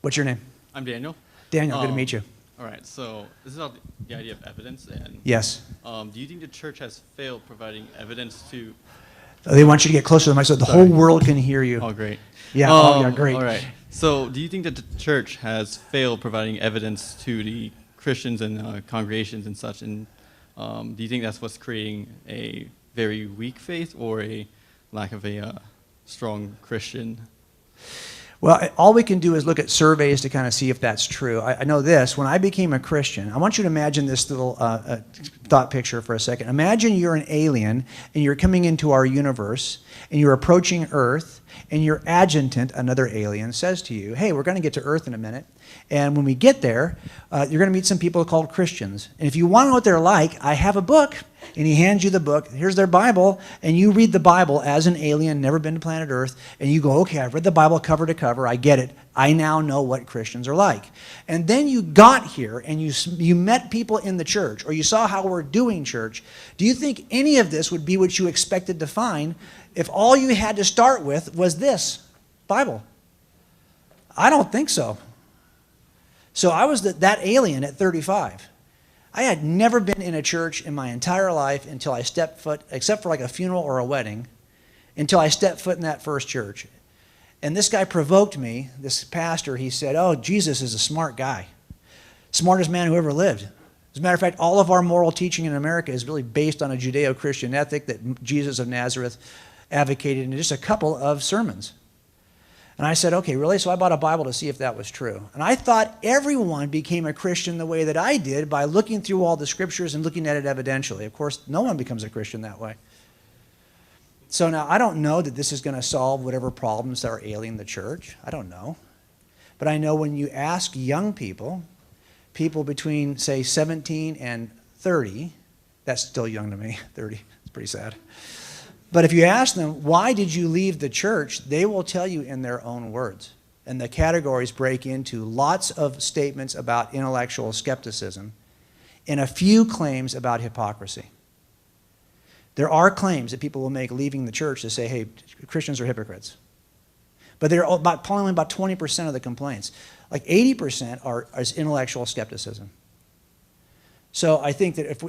What's your name? I'm Daniel. Daniel, good to meet you. All right, so this is about the idea of evidence. And Yes. do you think the church has failed providing evidence to... They want you to get closer to the mic so the whole world can hear you. Oh, great. Yeah, yeah, great. All right. So do you think that the church has failed providing evidence to the Christians and congregations and such? And do you think that's what's creating a very weak faith or a lack of a strong Christian? Well, all we can do is look at surveys to kind of see if that's true. I know this. When I became a Christian, I want you to imagine this little thought picture for a second. Imagine you're an alien and you're coming into our universe and you're approaching Earth and your adjutant, another alien, says to you, hey, we're going to get to Earth in a minute. And when we get there, you're going to meet some people called Christians. And if you want to know what they're like, I have a book. And he hands you the book. Here's their Bible. And you read the Bible as an alien, never been to planet Earth. And you go, okay, I've read the Bible cover to cover. I get it. I now know what Christians are like. And then you got here and you met people in the church, or you saw how we're doing church. Do you think any of this would be what you expected to find if all you had to start with was this Bible? I don't think so. So I was that alien at 35. I had never been in a church in my entire life until I stepped foot, except for like a funeral or a wedding, until I stepped foot in that first church. And this guy provoked me, this pastor. He said, oh, Jesus is a smart guy, smartest man who ever lived. As a matter of fact, all of our moral teaching in America is really based on a Judeo-Christian ethic that Jesus of Nazareth advocated in just a couple of sermons. And I said, okay, really? So I bought a Bible to see if that was true. And I thought everyone became a Christian the way that I did by looking through all the scriptures and looking at it evidentially. Of course, no one becomes a Christian that way. So now I don't know that this is going to solve whatever problems that are ailing the church. I don't know. But I know when you ask young people, people between, say, 17 and 30, that's still young to me, 30, it's pretty sad. But if you ask them, why did you leave the church, they will tell you in their own words. And the categories break into lots of statements about intellectual skepticism and a few claims about hypocrisy. There are claims that people will make leaving the church to say, hey, Christians are hypocrites. But they're only about 20% of the complaints. Like 80% is intellectual skepticism. So I think that if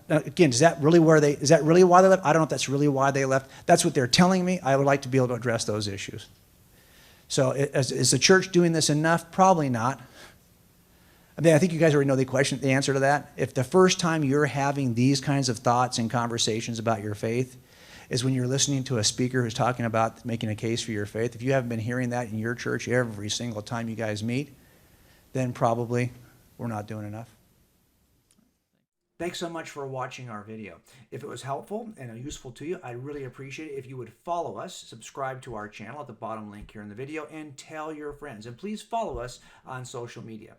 again, is that really why they left? I don't know if that's really why they left. That's what they're telling me. I would like to be able to address those issues. So is the church doing this enough? Probably not. I mean, I think you guys already know the answer to that. If the first time you're having these kinds of thoughts and conversations about your faith is when you're listening to a speaker who's talking about making a case for your faith, if you haven't been hearing that in your church every single time you guys meet, then probably we're not doing enough. Thanks so much for watching our video. If it was helpful and useful to you, I'd really appreciate it if you would follow us, subscribe to our channel at the bottom link here in the video, and tell your friends. And please follow us on social media.